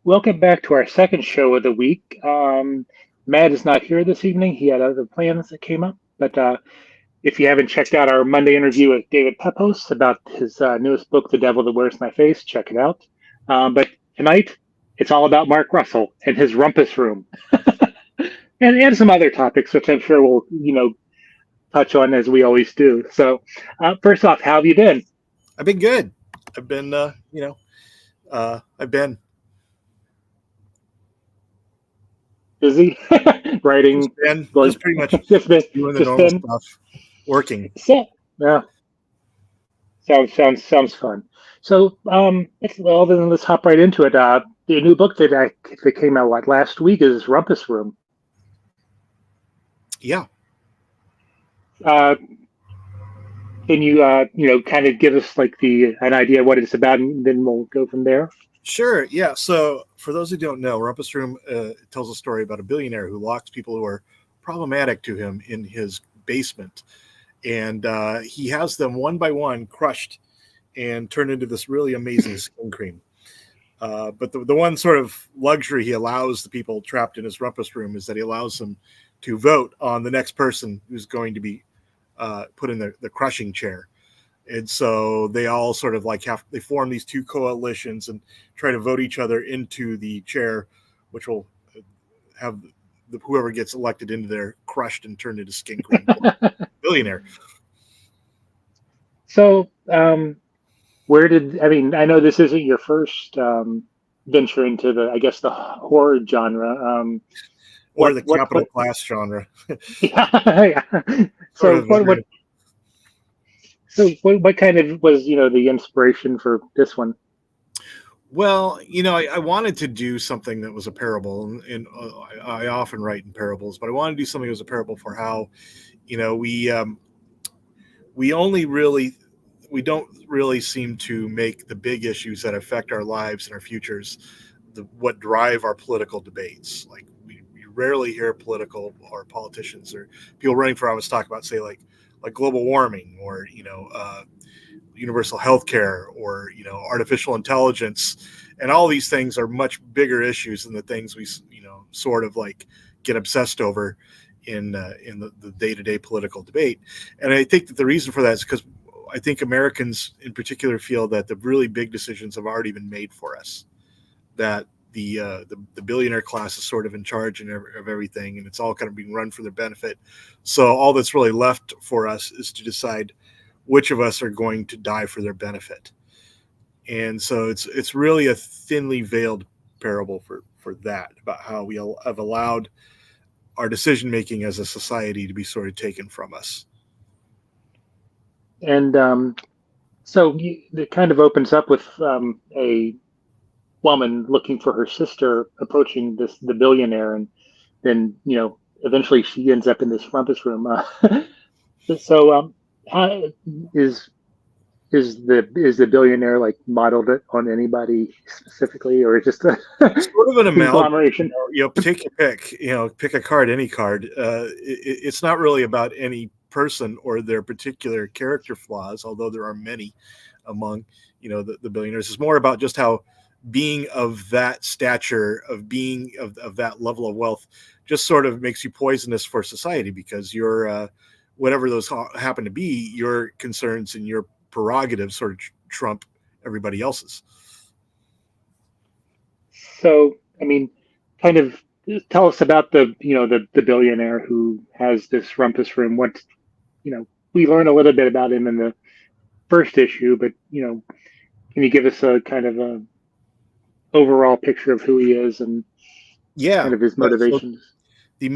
welcome back to our second show of the week. Matt is not here this evening. He had other plans that came up. But if you haven't checked out our Monday interview with David Pepos about his newest book, The Devil That Wears My Face, check it out. But tonight, it's all about Mark Russell and his rumpus room, and some other topics, which I'm sure we'll touch on as we always do. So, first off, how have you been? I've been good. I've been, I've been Busy writing. just pretty much doing the normal stuff, working. So, yeah, sounds fun. So, let's hop right into it. The new book that came out last week is Rumpus Room. Yeah. Can you kind of give us an idea of what it's about, and then we'll go from there? Sure. Yeah. So for those who don't know, Rumpus Room tells a story about a billionaire who locks people who are problematic to him in his basement, and he has them one by one crushed and turned into this really amazing skin cream. But the one sort of luxury he allows the people trapped in his Rumpus Room is that he allows them to vote on the next person who's going to be put in the crushing chair. And so they all sort of they form these two coalitions and try to vote each other into the chair, which will have whoever gets elected into there crushed and turned into skin cream. Billionaire. So, I know this isn't your first venture into the horror genre. Or the capital class genre. Yeah. So what kind of was, the inspiration for this one? Well, I wanted to do something that was a parable, and I often write in parables, but I wanted to do something that was a parable for how, we don't really seem to make the big issues that affect our lives and our futures what drive our political debates. Like we rarely hear politicians or people running for office talk about, say, like global warming or universal health care or artificial intelligence, and all these things are much bigger issues than the things we sort of get obsessed over in the day-to-day political debate. And I think that the reason for that is because I think Americans in particular feel that the really big decisions have already been made for us, that the billionaire class is sort of in charge of everything, and it's all kind of being run for their benefit. So all that's really left for us is to decide which of us are going to die for their benefit. And so it's really a thinly veiled parable for that, about how we have allowed our decision making as a society to be sort of taken from us. And so it kind of opens up with a woman looking for her sister, approaching the billionaire, and then eventually she ends up in this rumpus room. So how is the billionaire modeled it on anybody specifically, or just a sort of an amalgamation? Take your pick. Pick a card, any card. It's not really about any person or their particular character flaws, although there are many among the billionaires. It's more about just how being of that stature, of being of that level of wealth, just sort of makes you poisonous for society, because you're whatever those happen to be, your concerns and your prerogatives sort of trump everybody else's. So, kind of tell us about the billionaire who has this rumpus room. What, we learn a little bit about him in the first issue, but, can you give us a kind of a overall picture of who he is and kind of his motivations? So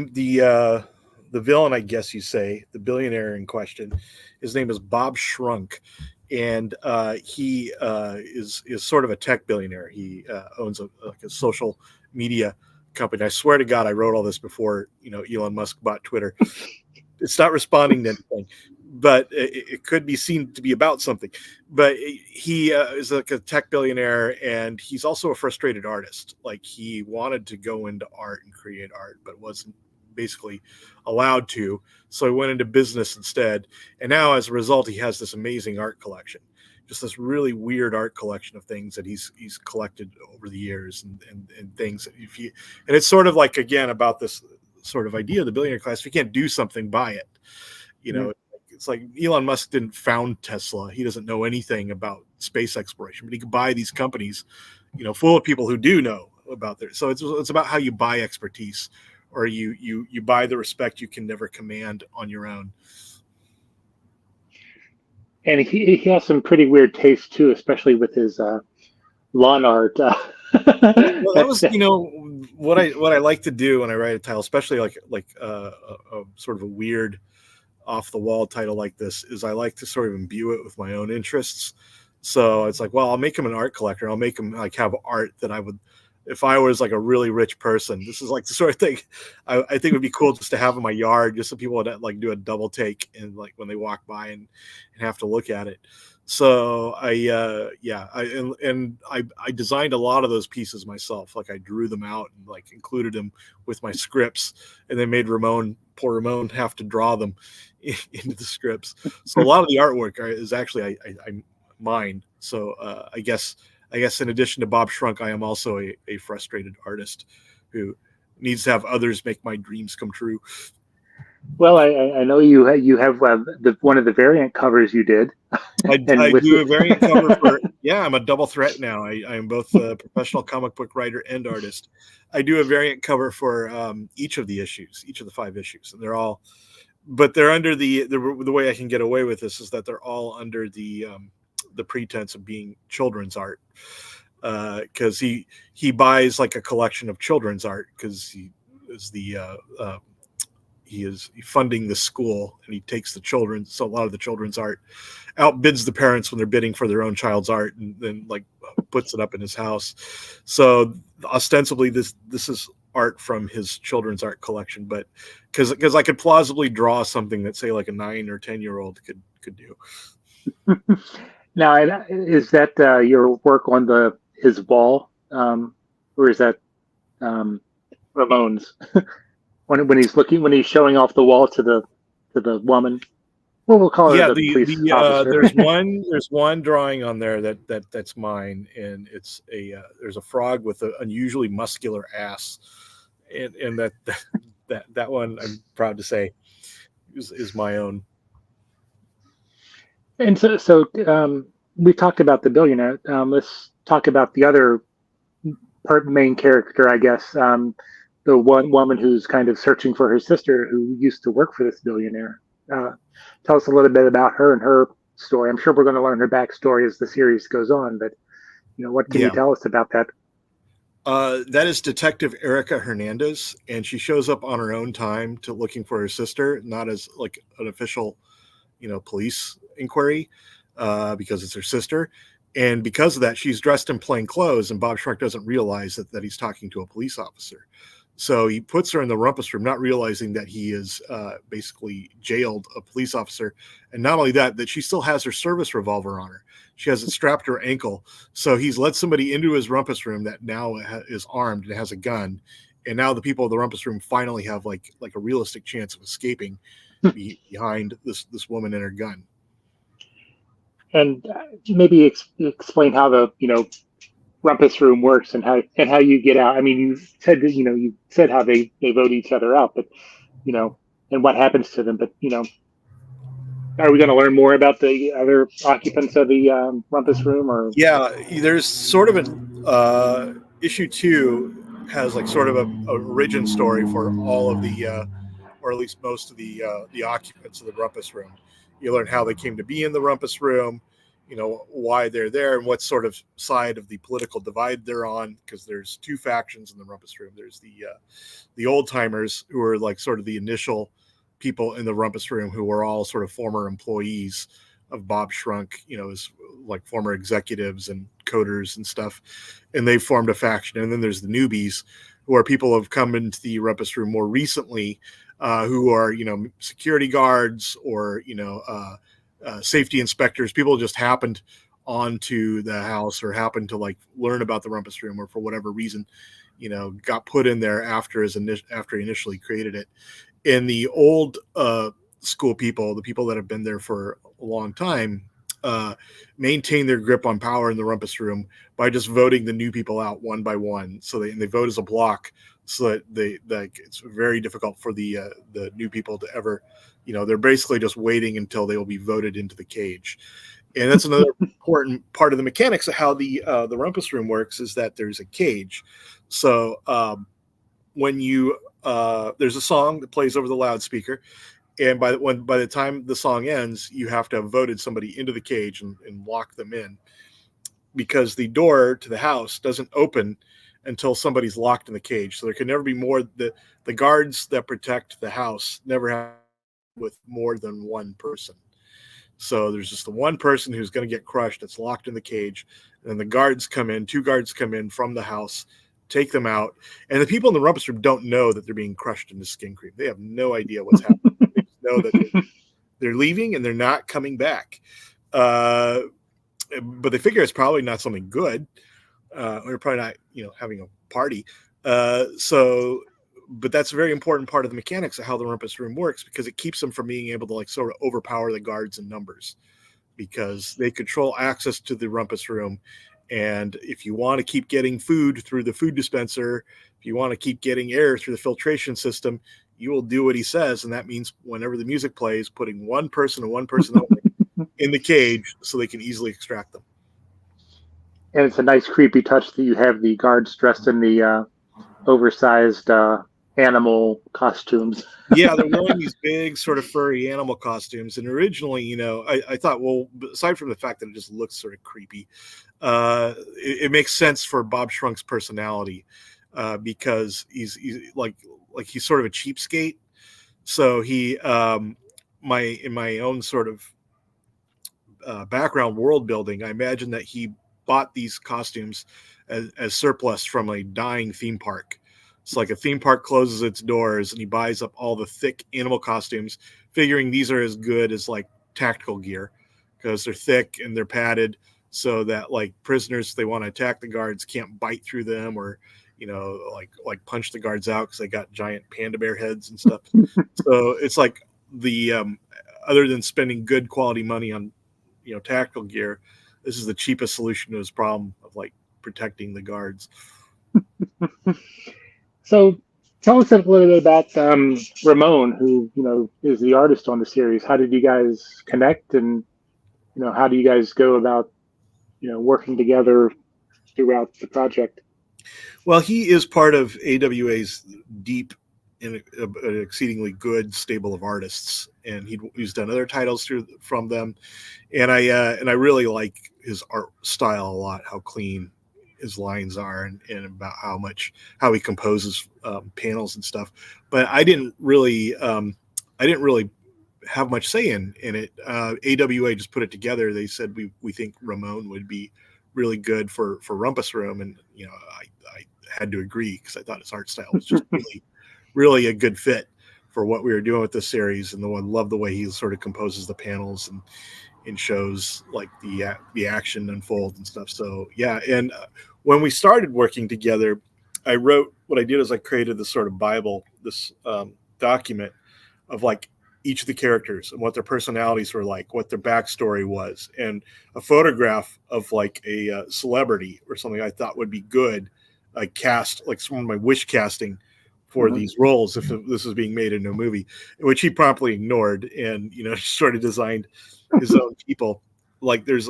the villain, I guess you say, the billionaire in question, his name is Bob Shrunk, and he is sort of a tech billionaire. He owns a social media company. I swear to God, I wrote all this before Elon Musk bought Twitter. It's not responding to anything, but it could be seen to be about something. But he is a tech billionaire, and he's also a frustrated artist. He wanted to go into art and create art, but wasn't basically allowed to. So he went into business instead. And now, as a result, he has this amazing art collection. just this really weird art collection of things that he's collected over the years, and things that if you, and it's sort of like, again, about this sort of idea of the billionaire class. If you can't do something, buy it. It's like Elon Musk didn't found Tesla. He doesn't know anything about space exploration, but he could buy these companies, full of people who do know about their. So it's about how you buy expertise, or you buy the respect you can never command on your own. And he has some pretty weird taste too, especially with his lawn art. Well, that was what I like to do when I write a title, especially like a sort of a weird off the wall title like this, is I like to sort of imbue it with my own interests. So it's like, well, I'll make him an art collector. I'll make him like have art that I would, if I was like a really rich person. This is like the sort of thing I think would be cool just to have in my yard, just so people would like do a double take and like when they walk by and have to look at it. So I designed a lot of those pieces myself. Like I drew them out and like included them with my scripts, and then made poor Ramon have to draw them into the scripts. So a lot of the artwork is actually I mine. So I guess in addition to Bob Shrunk, I am also a frustrated artist who needs to have others make my dreams come true. Well, I know you have one of the variant covers you did. I do a variant cover for, I'm a double threat now. I am both a professional comic book writer and artist. I do a variant cover for each of the 5 issues, and they're under the way I can get away with this is that they're all under the pretense of being children's art, because he buys like a collection of children's art because he is funding the school, and he takes the children. So a lot of the children's art outbids the parents when they're bidding for their own child's art, and then like puts it up in his house. So ostensibly this is art from his children's art collection, but because I could plausibly draw something that say like a 9 or 10-year-old could do. Now, is that your work on his wall, or is that Ramon's? when he's showing off the wall to the woman. Well, we'll call her the police officer. There's one drawing on there that's mine, and it's there's a frog with an unusually muscular ass, and that one I'm proud to say is my own. And so we talked about the billionaire. Let's talk about the other main character, I guess. The one woman who's kind of searching for her sister who used to work for this billionaire. Tell us a little bit about her and her story. I'm sure we're going to learn her backstory as the series goes on, but what can you tell us about that? That is Detective Erica Hernandez, and she shows up on her own time to looking for her sister, not as like an official, police inquiry, because it's her sister. And because of that, she's dressed in plain clothes, and Bob Shrunk doesn't realize that he's talking to a police officer. So he puts her in the rumpus room, not realizing that he is basically jailed a police officer. And not only that she still has her service revolver on her. She has it strapped to her ankle. So he's let somebody into his rumpus room that now is armed and has a gun. And now the people of the rumpus room finally have like a realistic chance of escaping behind this woman and her gun. And maybe explain how the rumpus room works and how you get out. I mean, you said how they vote each other out, but and what happens to them. But are we going to learn more about the other occupants of the rumpus room? Or there's sort of an issue 2 has like sort of a origin story for all of the or at least most of the occupants of the rumpus room. You learn how they came to be in the rumpus room, why they're there, and what sort of side of the political divide they're on, because there's 2 factions in the rumpus room. There's the old timers, who are like sort of the initial people in the rumpus room, who were all sort of former employees of Bob Shrunk, as like former executives and coders and stuff, and they formed a faction. And then there's the newbies, who are people who have come into the rumpus room more recently, who are security guards or safety inspectors. People just happened onto the house or happened to like learn about the rumpus room, or for whatever reason got put in there after he initially created it. And the old school people, the people that have been there for a long time, maintain their grip on power in the rumpus room by just voting the new people out one by one. So they vote as a block, so that it's very difficult for the new people to ever, they're basically just waiting until they will be voted into the cage. And that's another important part of the mechanics of how the rumpus room works, is that there's a cage. So when you there's a song that plays over the loudspeaker, and by the time the song ends, you have to have voted somebody into the cage and lock them in, because the door to the house doesn't open until somebody's locked in the cage. So there can never be more. The guards that protect the house never have with more than one person. So there's just the one person who's going to get crushed that's locked in the cage. And then the guards come in, 2 guards come in from the house, take them out. And the people in the rumpus room don't know that they're being crushed into skin cream. They have no idea what's happening. They just know that they're leaving and they're not coming back. But they figure it's probably not something good. Or probably not, having a party. But that's a very important part of the mechanics of how the rumpus room works, because it keeps them from being able to sort of overpower the guards in numbers, because they control access to the rumpus room. And if you want to keep getting food through the food dispenser, if you want to keep getting air through the filtration system, you will do what he says. And that means whenever the music plays, putting one person and one person only in the cage so they can easily extract them. And it's a nice creepy touch that you have the guards dressed in the oversized animal costumes. Yeah, they're wearing these big sort of furry animal costumes. And originally, I thought, well, aside from the fact that it just looks sort of creepy, it makes sense for Bob Schrunk's personality, because he's he's sort of a cheapskate. So he, in my own sort of background world building, I imagine that he bought these costumes as surplus from a dying theme park. It's like a theme park closes its doors and he buys up all the thick animal costumes, figuring these are as good as like tactical gear, because they're thick and they're padded, so that like prisoners, if they want to attack the guards, can't bite through them, or like punch the guards out because they got giant panda bear heads and stuff. So it's like the other than spending good quality money on tactical gear, this is the cheapest solution to his problem of like protecting the guards. So tell us a little bit about Ramon, who is the artist on the series. How did you guys connect, and how do you guys go about working together throughout the project? Well, he is part of AWA's deep and an exceedingly good stable of artists, and he's done other titles from them, and I really like his art style a lot. How clean his lines are, and about how he composes panels and stuff. But I didn't really have much say in it. AWA just put it together. They said we think Ramon would be really good for Rumpus Room, and I had to agree, because I thought his art style was just really a good fit for what we were doing with this series. And I love the way he sort of composes the panels and shows like the action unfold and stuff. So yeah, and when we started working together, what I did is I created this sort of Bible, this document of like each of the characters and what their personalities were like, what their backstory was, and a photograph of like a celebrity or something I thought would be good. I cast like some of my wish casting for these roles if this was being made into a movie, which he promptly ignored, and sort of designed his own people. Like there's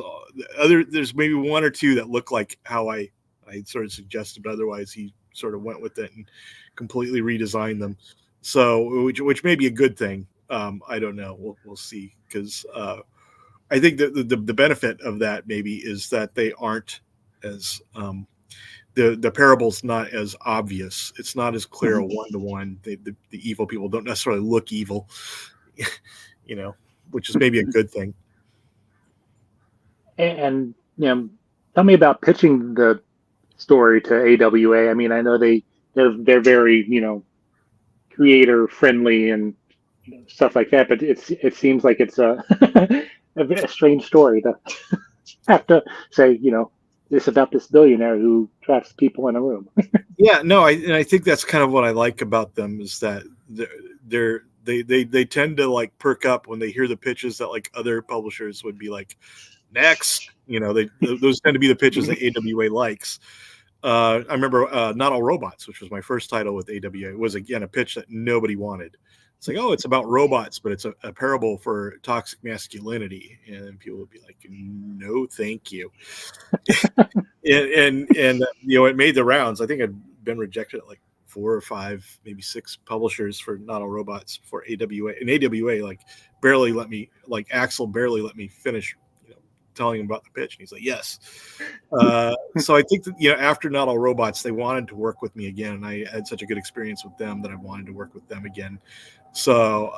maybe one or two that look like how I sort of suggested, but otherwise he sort of went with it and completely redesigned them. So which may be a good thing. I don't know. We'll see, because I think that the benefit of that maybe is that they aren't as the parable's not as obvious. It's not as clear a one-to-one. The evil people don't necessarily look evil, which is maybe a good thing. And tell me about pitching the story to AWA. I mean, I know they're very creator friendly and stuff like that, but it seems like it's a a strange story to have to say this about this billionaire who traps people in a room. Yeah, no, I think that's kind of what I like about them, is that they tend to like perk up when they hear the pitches that like other publishers would be like, next. Those tend to be the pitches that AWA likes. I remember Not All Robots, which was my first title with AWA. It was, again, a pitch that nobody wanted. It's like, oh, it's about robots, but it's a parable for toxic masculinity. And people would be like, no, thank you. and it made the rounds. I think I'd been rejected at like 4 or 5, maybe 6 publishers for Not All Robots for AWA. And AWA barely let me, Axel barely let me finish telling him about the pitch, and he's like, yes. So I think that after Not All Robots, they wanted to work with me again, and I had such a good experience with them that I wanted to work with them again. So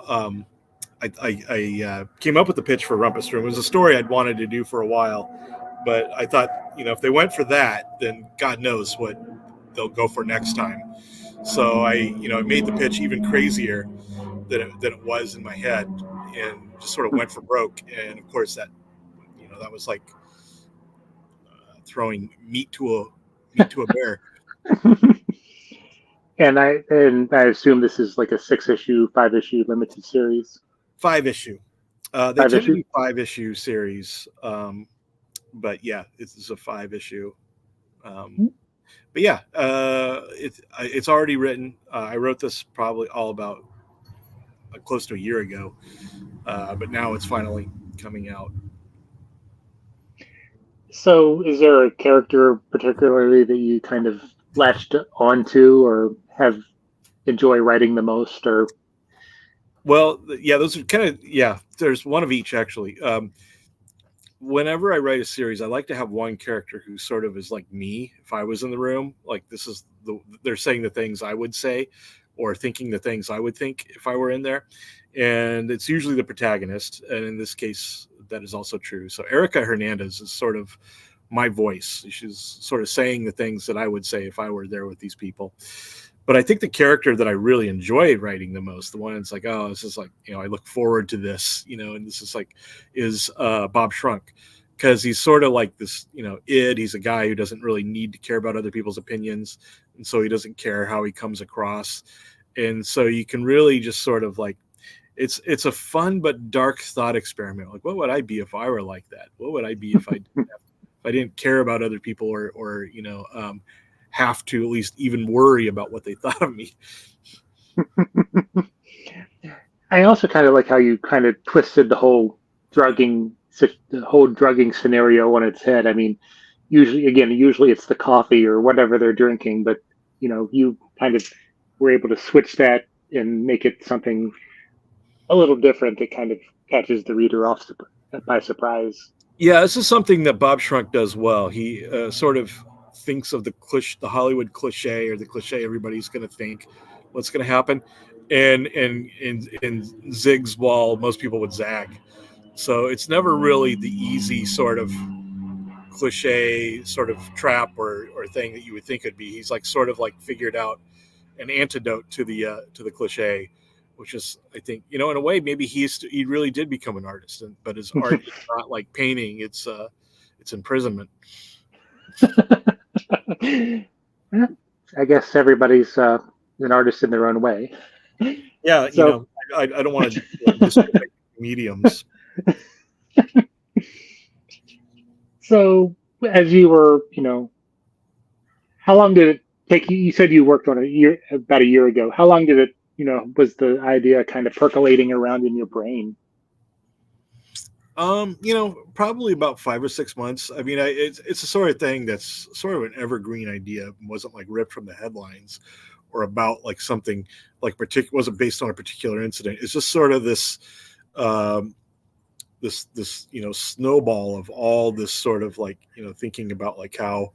I came up with the pitch for Rumpus Room. It was a story I'd wanted to do for a while, but I thought, if they went for that, then God knows what they'll go for next time. So I made the pitch even crazier than it was in my head, and just sort of went for broke. And of course that was like throwing meat to a bear. And I assume this is like a 6-issue, 5-issue limited series. 5-issue. They tend to be 5-issue series, but yeah, this is a 5-issue. But yeah, it's already written. I wrote this probably all about close to a year ago, but now it's finally coming out. So is there a character particularly that you kind of latched onto or have enjoy writing the most? Or well, yeah, those are kind of, there's one of each actually. Whenever I write a series, I like to have one character who sort of is like me if I was in the room. Like they're saying the things I would say or thinking the things I would think if I were in there. And it's usually the protagonist. And in this case, that is also true. So Erica Hernandez is sort of my voice. She's sort of saying the things that I would say if I were there with these people. But I think the character that I really enjoy writing the most, the one that's like, oh, this is like, I look forward to this, and this is like, is Bob Shrunk. Because he's sort of like this, id. He's a guy who doesn't really need to care about other people's opinions. And so he doesn't care how he comes across. And so you can really just sort of like, it's a fun but dark thought experiment. Like, what would I be if I were like that? What would I be if I didn't care about other people or have to at least even worry about what they thought of me? I also kind of like how you kind of twisted the whole drugging scenario on its head. I mean, usually it's the coffee or whatever they're drinking, but you kind of were able to switch that and make it something a little different that kind of catches the reader off by surprise. Yeah, this is something that Bob Shrunk does well. He sort of thinks of the Hollywood cliche, or the cliche everybody's going to think what's going to happen, and zigs while most people would zag. So it's never really the easy sort of cliche sort of trap or thing that you would think it'd be. He's like sort of like figured out an antidote to the cliche, which is, I think, in a way, maybe he really did become an artist, but his art is not like painting; it's imprisonment. I guess everybody's an artist in their own way. Yeah, so, I don't want to discriminate mediums. So, as you were, how long did it take you? You said you worked on it about a year ago. How long did it, was the idea kind of percolating around in your brain? Probably about 5 or 6 months. I mean, it's the sort of thing that's sort of an evergreen idea. It wasn't like ripped from the headlines or about like something like wasn't based on a particular incident. It's just sort of this, this snowball of all this sort of like, thinking about like how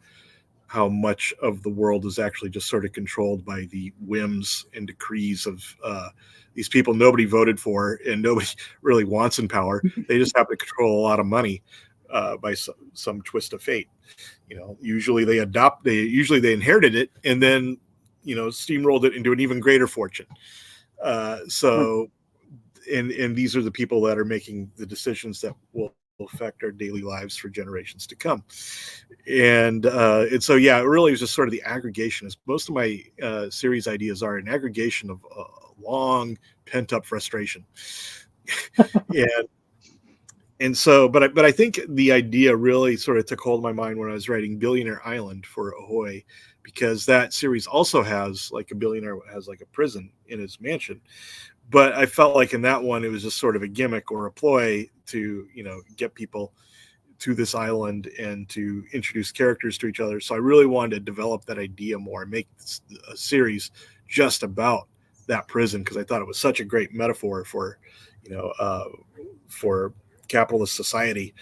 much of the world is actually just sort of controlled by the whims and decrees of these people nobody voted for and nobody really wants in power. They just happen to control a lot of money by some twist of fate. Usually they inherited it and then, steamrolled it into an even greater fortune. And these are the people that are making the decisions that will affect our daily lives for generations to come. And so, yeah, it really is just sort of the aggregation. As most of my series ideas are an aggregation of long pent up frustration. And so, but I think the idea really sort of took hold of my mind when I was writing Billionaire Island for Ahoy, because that series also has like a billionaire has like a prison in his mansion. But I felt like in that one, it was just sort of a gimmick or a ploy to, get people to this island and to introduce characters to each other. So I really wanted to develop that idea more and make a series just about that prison, because I thought it was such a great metaphor for, for capitalist society.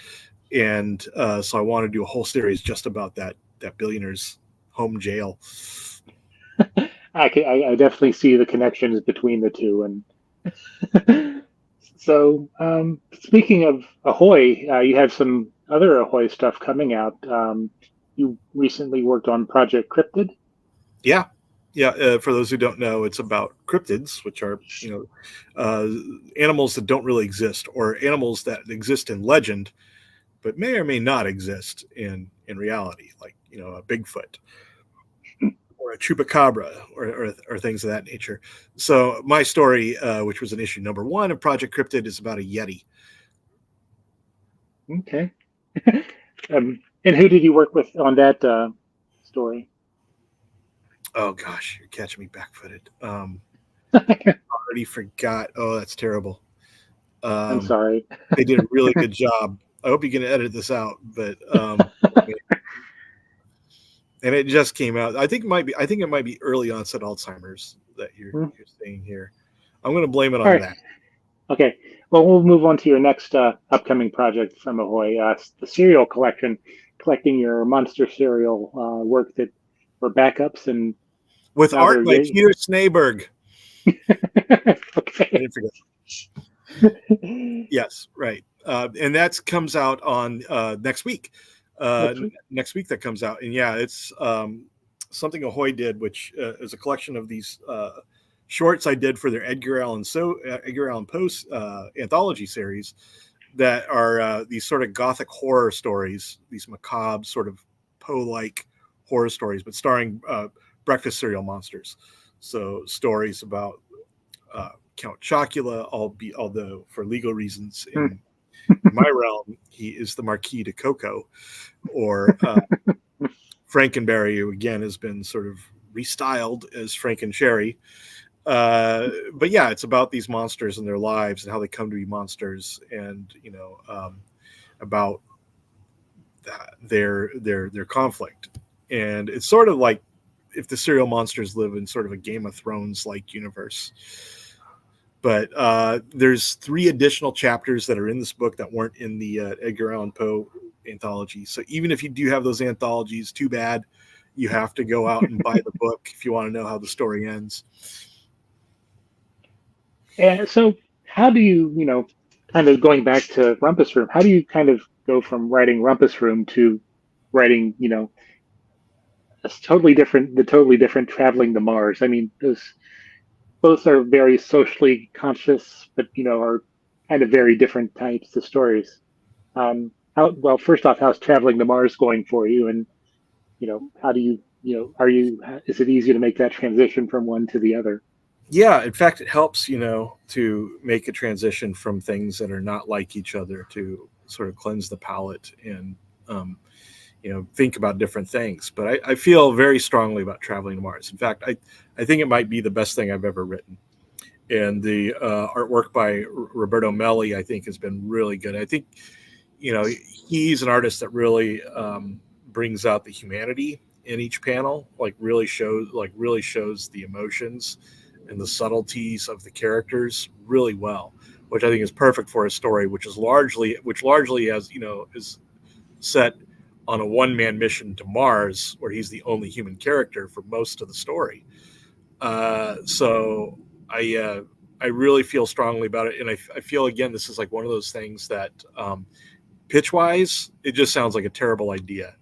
And so I want to do a whole series just about that billionaire's home jail. I definitely see the connections between the two. And so, speaking of Ahoy, you have some other Ahoy stuff coming out. You recently worked on Project Cryptid. Yeah. For those who don't know, it's about cryptids, which are animals that don't really exist, or animals that exist in legend, but may or may not exist in reality, like a Bigfoot or a chupacabra or things of that nature. So my story, which was an issue number 1 of Project Cryptid, is about a Yeti. Okay. And who did you work with on that story? Oh gosh, you're catching me back-footed. Already forgot. Oh, that's terrible. I'm sorry. They did a really good job. I hope you can edit this out, but and it just came out. I think it might be early onset Alzheimer's that you're seeing here. I'm going to blame it on that. Okay. Well, we'll move on to your next upcoming project from Ahoy, the cereal collection, collecting your monster cereal work that were backups and with art by Peter Snaberg. Okay. I didn't forget. Yes, right. And that comes out on next week. Next week that comes out, and yeah, it's something Ahoy did, which is a collection of these shorts I did for their Edgar Allan Poe anthology series that are these sort of gothic horror stories, these macabre sort of Poe-like horror stories, but starring breakfast cereal monsters. So stories about Count Chocula, although for legal reasons in my realm, he is the Marquis de Coco, or Frankenberry, who again has been sort of restyled as Frankencherry. But yeah, it's about these monsters and their lives and how they come to be monsters, and about their conflict. And it's sort of like if the cereal monsters live in sort of a Game of Thrones like universe. But there's 3 additional chapters that are in this book that weren't in the Edgar Allan Poe anthology. So even if you do have those anthologies, too bad. You have to go out and buy the book if you want to know how the story ends. And so how do you, kind of going back to Rumpus Room, how do you kind of go from writing Rumpus Room to writing, the totally different Traveling to Mars? I mean, those both are very socially conscious, but are kind of very different types of stories. First off, how's Traveling to Mars going for you, and how do is it easy to make that transition from one to the other? Yeah, in fact, it helps, to make a transition from things that are not like each other to sort of cleanse the palate and think about different things. But I feel very strongly about Traveling to Mars. In fact, I think it might be the best thing I've ever written. And the artwork by Roberto Melli, I think, has been really good. I think, he's an artist that really brings out the humanity in each panel, really shows the emotions and the subtleties of the characters really well, which I think is perfect for a story, which largely has, is set on a one-man mission to Mars, where he's the only human character for most of the story. So I really feel strongly about it, and I feel, again, this is like one of those things that pitch-wise, it just sounds like a terrible idea.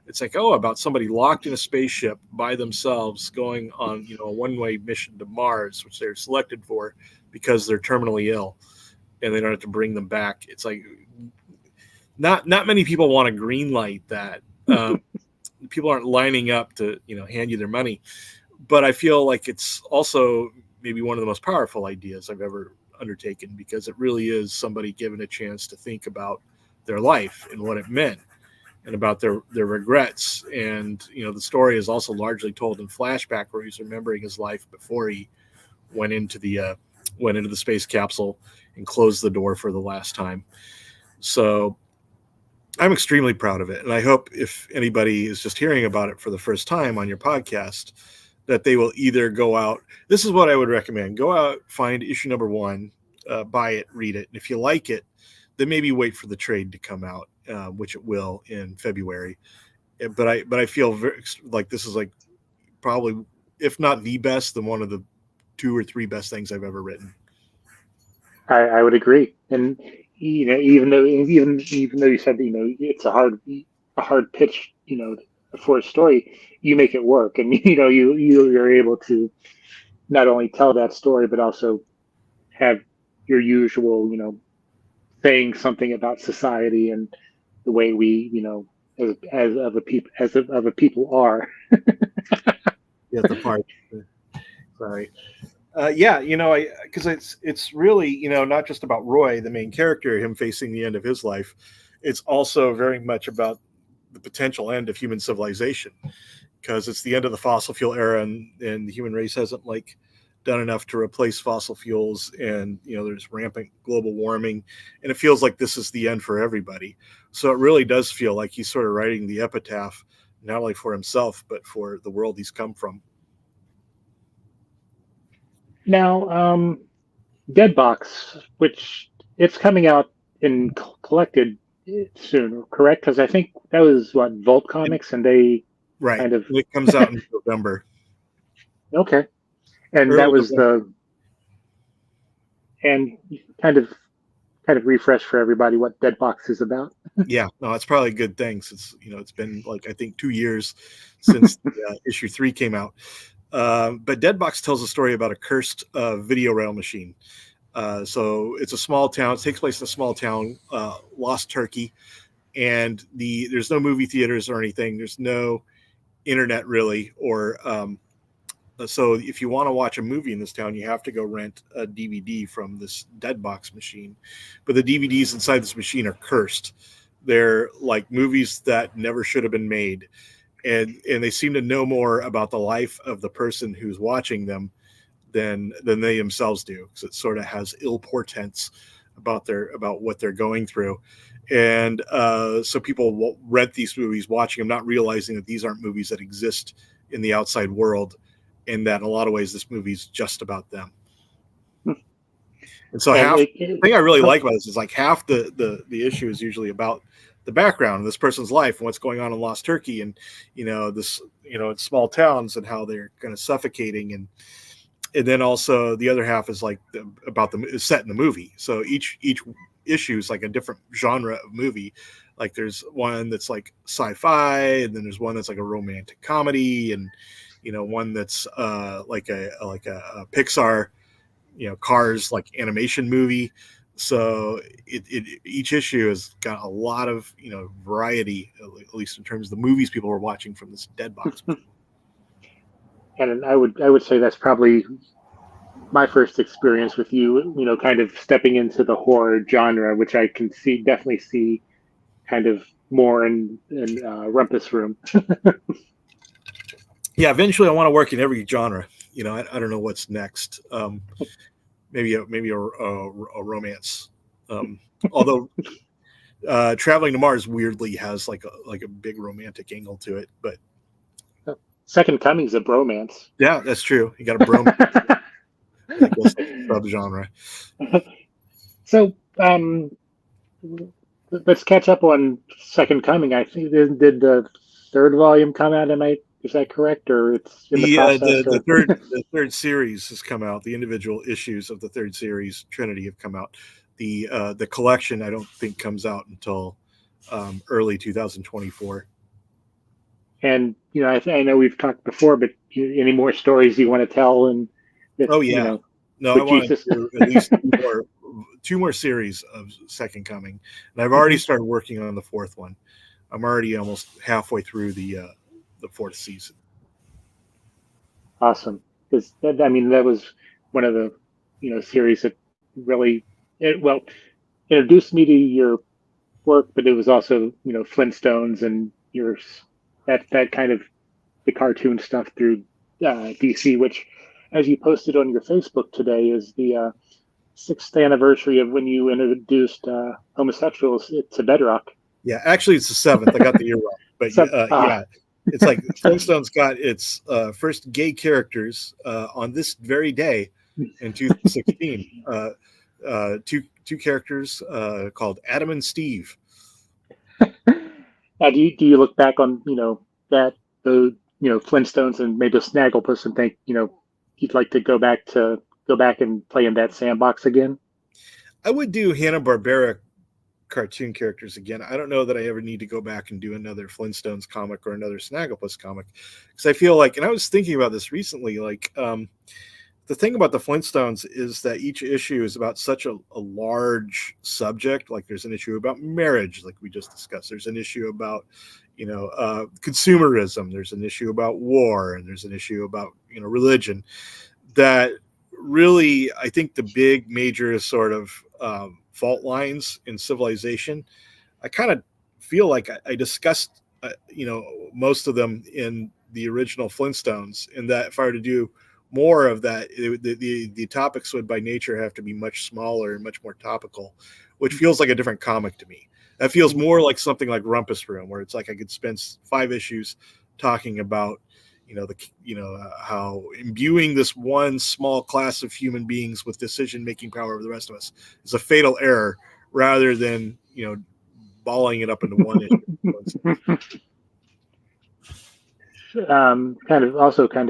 It's like, about somebody locked in a spaceship by themselves going on, a one-way mission to Mars, which they're selected for because they're terminally ill, and they don't have to bring them back. It's like not many people want to green light that. People aren't lining up to, hand you their money. But I feel like it's also maybe one of the most powerful ideas I've ever undertaken, because it really is somebody given a chance to think about their life and what it meant, and about their regrets. And the story is also largely told in flashback, where he's remembering his life before he went into the space capsule and closed the door for the last time. So I'm extremely proud of it, and I hope if anybody is just hearing about it for the first time on your podcast, that they will either go out. This is what I would recommend: go out, find issue number 1, buy it, read it, and if you like it, then maybe wait for the trade to come out, which it will in February. But I feel like this is like probably, if not the best, then one of the 2 or 3 best things I've ever written. I would agree. And even though you said that, it's a hard pitch, for a story, you make it work, and you're able to not only tell that story but also have your usual, saying something about society and the way we, as of a people of a people are. Yeah, the part. Sorry. Because it's really, not just about Roy, the main character, him facing the end of his life. It's also very much about the potential end of human civilization, because it's the end of the fossil fuel era, and the human race hasn't done enough to replace fossil fuels, and there's rampant global warming, and it feels like this is the end for everybody. So it really does feel like he's sort of writing the epitaph, not only for himself but for the world he's come from. Now, Deadbox, which it's coming out in collected soon, correct? Because I think that was what Volt Comics, and they Right. kind of It comes out in November. Okay, and that was and kind of refresh for everybody what Deadbox is about. Yeah, no, it's probably a good thing, since it's been I think 2 years since issue 3 came out. But Deadbox tells a story about a cursed video rail machine. So it's a small town. It takes place in a small town, Lost Turkey, and there's no movie theaters or anything. There's no internet really, or so if you want to watch a movie in this town, you have to go rent a DVD from this Deadbox machine. But the DVDs inside this machine are cursed. They're like movies that never should have been made, and they seem to know more about the life of the person who's watching them than they themselves do, because it sort of has ill portents about what they're going through. And so people rent these movies, watching them, not realizing that these aren't movies that exist in the outside world, and that in a lot of ways this movie's just about them. And so the thing I really like about this is half the issue is usually about the background of this person's life and what's going on in Lost Turkey, and this it's small towns and how they're kind of suffocating, and then also the other half is is set in the movie. So each issue is like a different genre of movie. Like there's one that's like sci-fi, and then there's one that's like a romantic comedy, and one that's like a Pixar Cars like animation movie. So each issue has got a lot of variety, at least in terms of the movies people were watching from this Deadbox. And I would say that's probably my first experience with you, kind of stepping into the horror genre, which I can definitely see kind of more in Rumpus Room. Yeah, eventually I want to work in every genre. I don't know what's next. Maybe a romance. Although Traveling to Mars weirdly has like a big romantic angle to it, but Second Coming's a bromance. Yeah, that's true. You got a bromance. I guess subgenre. So let's catch up on Second Coming. I think did the third volume come out? Is that correct, or it's in the process? The third series has come out. The individual issues of the third series, Trinity, have come out. The collection I don't think comes out until early 2024. And I know we've talked before, but any more stories you want to tell? And oh yeah, no, I want to do at least two more series of Second Coming, and I've already started working on the fourth one. I'm already almost halfway through the fourth season. Awesome, because that was one of the series that really introduced me to your work, but it was also Flintstones and that kind of the cartoon stuff through DC, which, as you posted on your Facebook today, is the sixth anniversary of when you introduced homosexuals to Bedrock. Yeah, actually, it's the seventh. I got the year wrong, but So, yeah, it's like Flintstones got its first gay characters on this very day in 2016. Two characters called Adam and Steve. do you look back on that the Flintstones and maybe Snagglepuss and think you'd like to go back and play in that sandbox again? I would do Hanna-Barbera cartoon characters again. I don't know that I ever need to go back and do another Flintstones comic or another Snagglepuss comic, because I feel like, and I was thinking about this recently, like the thing about the Flintstones is that each issue is about such a large subject. Like there's an issue about marriage, like we just discussed. There's an issue about consumerism. There's an issue about war, and there's an issue about religion. That really, I think the big major sort of fault lines in civilization, I kind of feel like I discussed most of them in the original Flintstones, and that if I were to do more of that, the topics would by nature have to be much smaller and much more topical, which feels like a different comic to me. That feels more like something like Rumpus Room, where it's like I could spend 5 issues talking about how imbuing this one small class of human beings with decision-making power over the rest of us is a fatal error, rather than balling it up into one issue. Kind of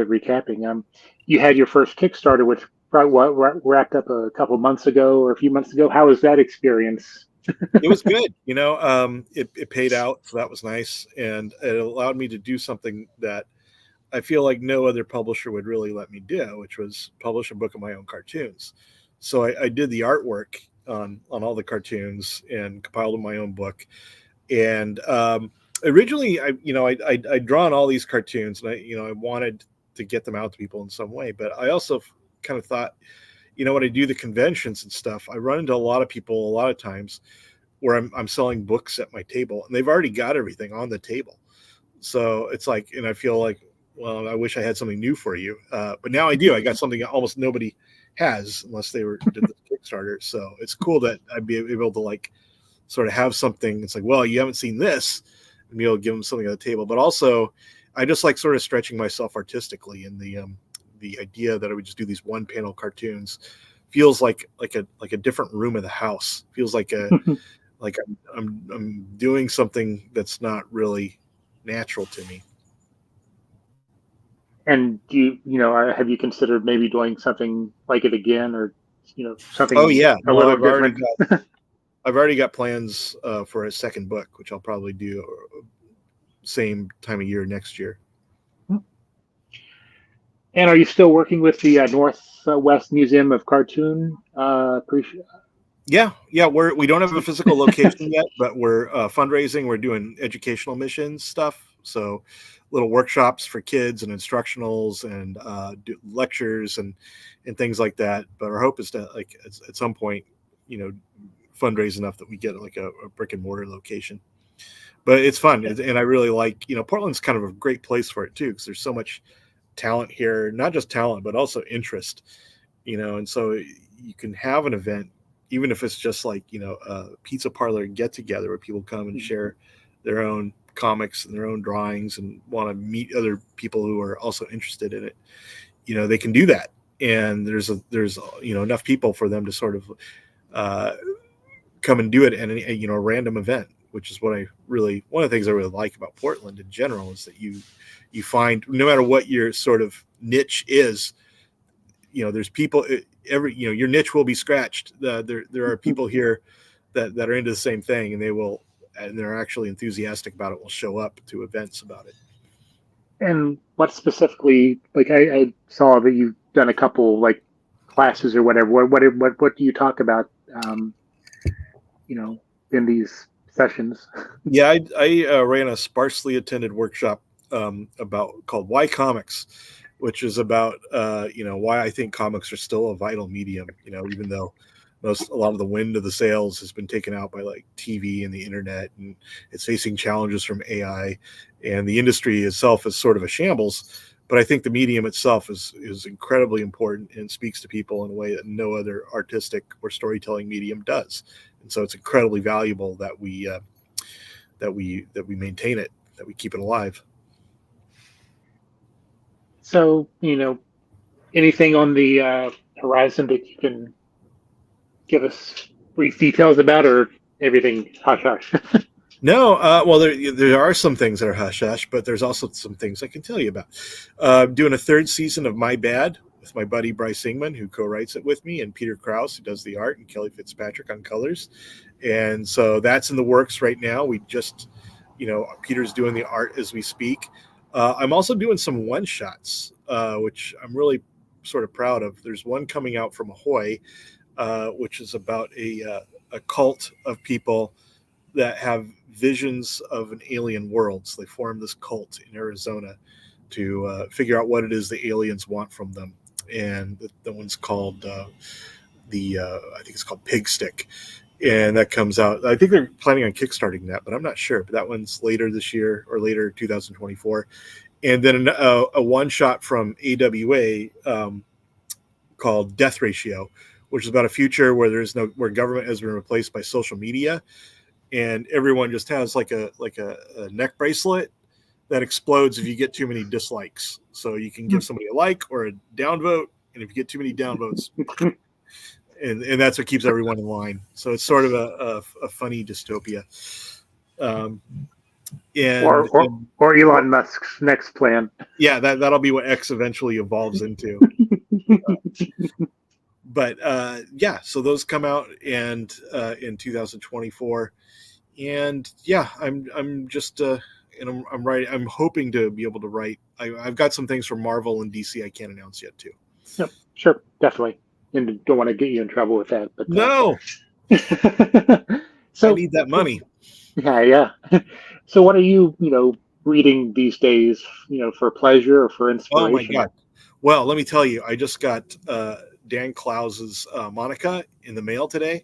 recapping. You had your first Kickstarter, which probably wrapped up a couple months ago or a few months ago. How was that experience? It was good. It paid out, so that was nice, and it allowed me to do something that I feel like no other publisher would really let me do, which was publish a book of my own cartoons. So I did the artwork on all the cartoons and compiled in my own book. And originally, I'd drawn all these cartoons, and I wanted to get them out to people in some way. But I also kind of thought, when I do the conventions and stuff, I run into a lot of people a lot of times where I'm selling books at my table, and they've already got everything on the table. So it's like, and I feel like, well, I wish I had something new for you. But now I do. I got something that almost nobody has unless they did the Kickstarter. So it's cool that I'd be able to like sort of have something. It's like, well, you haven't seen this, and be able to give them something on the table. But also, I just like sort of stretching myself artistically, and the idea that I would just do these one panel cartoons feels like a different room of the house. Feels like like I'm doing something that's not really natural to me. And have you considered maybe doing something like it again, or something Oh yeah, a little different? I've already got plans for a second book, which I'll probably do same time of year next year. And are you still working with the Northwest Museum of Cartoon? Yeah. We don't have a physical location yet, but we're fundraising. We're doing educational missions stuff. So little workshops for kids and instructionals and lectures and things like that. But our hope is to like at some point, fundraise enough that we get like a brick and mortar location. But it's fun, and I really like Portland's kind of a great place for it too, because there's so much talent here, not just talent but also interest, and so you can have an event, even if it's just like a pizza parlor get together where people come and share their own comics and their own drawings and want to meet other people who are also interested in it. They can do that, and there's enough people for them to sort of come and do it at a random event, which is one of the things I really like about Portland in general, is that you find, no matter what your sort of niche is, there's people your niche will be scratched. There are people here that are into the same thing, and they're actually enthusiastic about it, will show up to events about it. And what specifically, like I saw that you've done a couple like classes or whatever. What do you talk about? In these sessions. Yeah, I ran a sparsely attended workshop called Why Comics, which is about why I think comics are still a vital medium. Even though A lot of the wind of the sails has been taken out by like TV and the internet, and it's facing challenges from AI, and the industry itself is sort of a shambles. But I think the medium itself is incredibly important and speaks to people in a way that no other artistic or storytelling medium does. And so it's incredibly valuable that we maintain it, that we keep it alive. So, anything on the horizon that you can give us brief details about, or everything hush hush? No, well, there are some things that are hush hush, but there's also some things I can tell you about. Doing a third season of My Bad with my buddy Bryce Ingman, who co-writes it with me, and Peter Krause, who does the art, and Kelly Fitzpatrick on colors. And so that's in the works right now. We just, Peter's doing the art as we speak. I'm also doing some one shots, which I'm really sort of proud of. There's one coming out from Ahoy, which is about a cult of people that have visions of an alien world. So they form this cult in Arizona to figure out what it is the aliens want from them. And the one's called I think it's called Pig Stick. And that comes out. I think they're planning on kickstarting that, but I'm not sure. But that one's later this year or later 2024. And then a one shot from AWA called Death Ratio, which is about a future where government has been replaced by social media, and everyone just has like a neck bracelet that explodes if you get too many dislikes. So you can give somebody a like or a downvote, and if you get too many downvotes, and that's what keeps everyone in line. So it's sort of a funny dystopia. Or Elon Musk's next plan. Yeah, that'll be what X eventually evolves into. But so those come out in 2024, and I'm just and I'm writing. I'm hoping to be able to write. I've got some things from Marvel and DC I can't announce yet too. Yep, sure, definitely, and don't want to get you in trouble with that. But no, so I need that money. Yeah. So what are you reading these days? For pleasure or for inspiration? Oh my God! Well, let me tell you, I just got Dan Clowes's Monica in the mail today,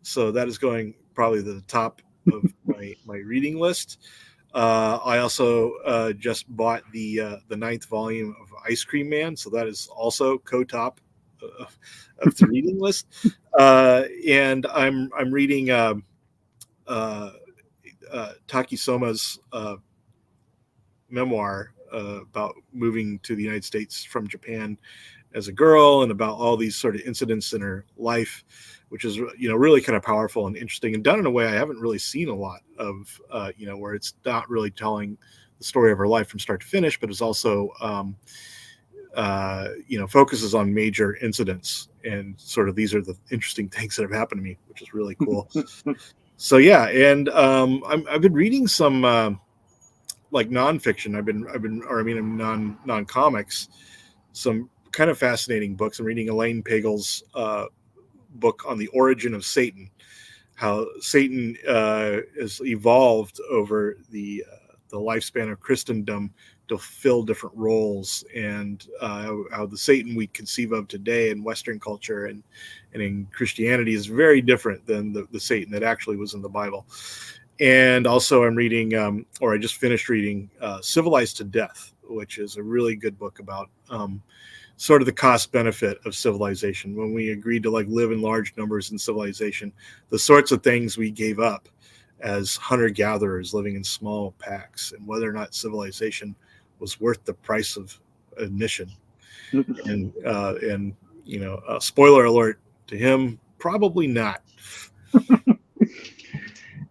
so that is going probably to the top of my reading list. I also just bought the 9th volume of Ice Cream Man, so that is also co-top of the reading list. And I'm reading Taki Soma's memoir about moving to the United States from Japan as a girl, and about all these sort of incidents in her life, which is really kind of powerful and interesting, and done in a way I haven't really seen a lot of, where it's not really telling the story of her life from start to finish, but is also focuses on major incidents, and sort of these are the interesting things that have happened to me, which is really cool. So yeah, and I've been reading some like nonfiction. Non comics, some kind of fascinating books. I'm reading Elaine Pagel's book on the origin of Satan, how Satan has evolved over the lifespan of Christendom to fill different roles, and how the Satan we conceive of today in Western culture and in Christianity is very different than the Satan that actually was in the Bible. And also I'm reading, or I just finished reading Civilized to Death, which is a really good book about sort of the cost benefit of civilization. When we agreed to live in large numbers in civilization, the sorts of things we gave up as hunter-gatherers living in small packs, and whether or not civilization was worth the price of admission. And spoiler alert to him, probably not.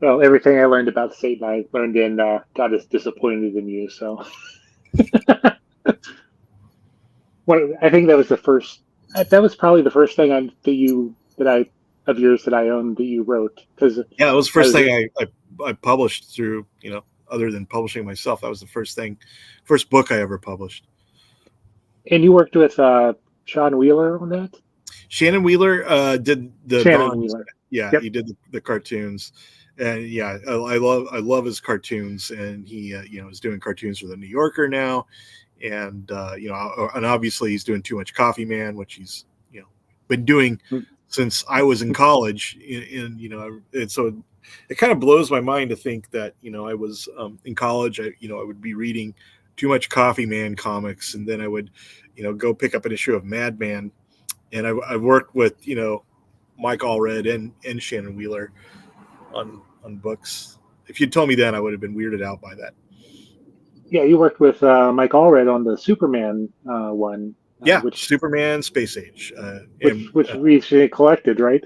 Well, everything I learned about Satan, I learned in God is Disappointed in You. So, I think that was the first. That was probably the first thing of yours that I owned that you wrote. Because it was the first thing I published through, other than publishing myself. That was the first book I ever published. And you worked with Sean Wheeler on that. Shannon Wheeler did the Shannon Wheeler. Yeah, yep. He did the cartoons. And yeah, I love his cartoons, and he is doing cartoons for the New Yorker now, and and obviously he's doing Too Much Coffee Man, which he's been doing since I was in college. And so it kind of blows my mind to think that I was in college. I would be reading Too Much Coffee Man comics, and then I would go pick up an issue of Madman. And I've worked with Mike Allred and Shannon Wheeler on books. If you'd told me then, I would have been weirded out by that. Yeah, you worked with Mike Allred on the Superman one. Yeah, which Superman, Space Age, which recently collected, right?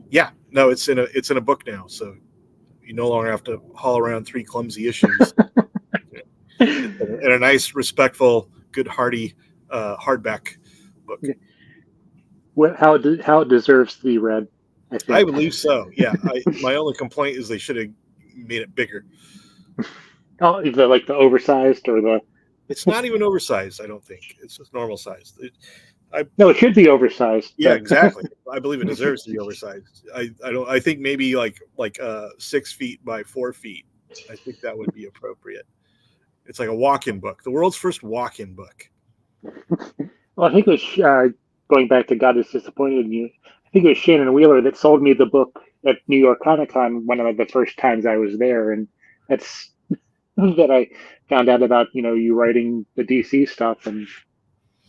Yeah, no, it's in a book now, so you no longer have to haul around 3 clumsy issues. And a nice, respectful, good, hearty hardback book. How it deserves to be read, I think. I believe so. Yeah, my only complaint is they should have made it bigger. Oh, like the oversized or the. It's not even oversized. I don't think it's just normal sized. No, it should be oversized. Yeah, exactly. I believe it deserves to be oversized. I think maybe like 6 feet by 4 feet. I think that would be appropriate. It's like a walk-in book, the world's first walk-in book. Well, I think it was going back to God is Disappointed in You. I think it was Shannon Wheeler that sold me the book at New York Comic Con one of the first times I was there, and that's that I found out about you writing the DC stuff, and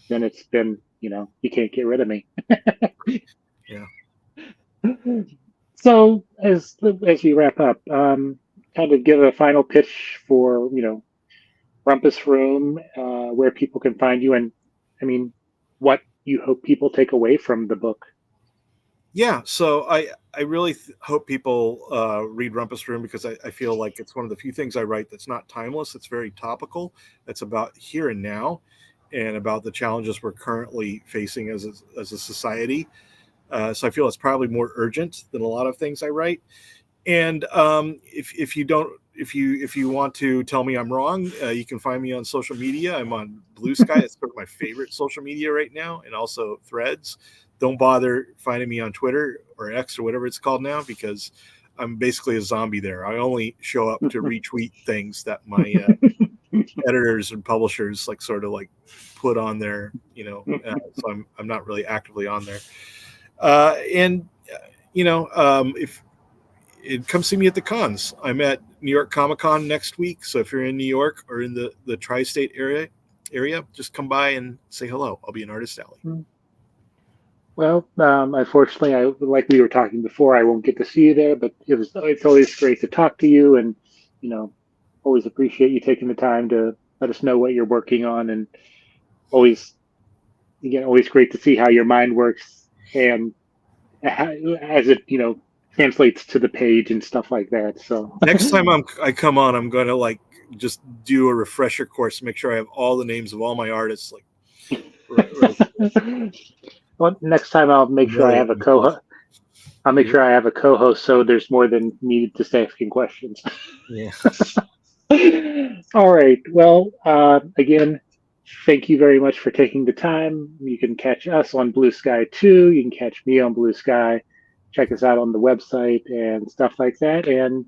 then it's been you can't get rid of me. Yeah. So as we wrap up, kind of give a final pitch for Rumpus Room, where people can find you, and I mean, what you hope people take away from the book. Yeah, so I really hope people read Rumpus Room, because I feel like it's one of the few things I write that's not timeless. It's very topical. It's about here and now, and about the challenges we're currently facing as a society. So I feel it's probably more urgent than a lot of things I write. And if you want to tell me I'm wrong, you can find me on social media. I'm on Blue Sky. It's sort of my favorite social media right now, and also Threads. Don't bother finding me on Twitter or X or whatever it's called now, because I'm basically a zombie there. I only show up to retweet things that my editors and publishers sort of put on there, so I'm not really actively on there. If come see me at the cons. I'm at New York Comic Con next week, so if you're in New York or in the tri-state area, just come by and say hello. I'll be in Artist Alley. Well, unfortunately, like we were talking before, I won't get to see you there, but it's always great to talk to you, and always appreciate you taking the time to let us know what you're working on, and always great to see how your mind works and as it translates to the page and stuff like that. So next time I come on, I'm going to just do a refresher course, make sure I have all the names of all my artists. Well, next time I'll make sure I have a co-host. I'll make sure I have a co-host, so there's more than me just asking questions. Yeah. All right. Well, again, thank you very much for taking the time. You can catch us on Blue Sky too. You can catch me on Blue Sky. Check us out on the website and stuff like that. And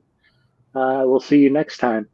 we'll see you next time.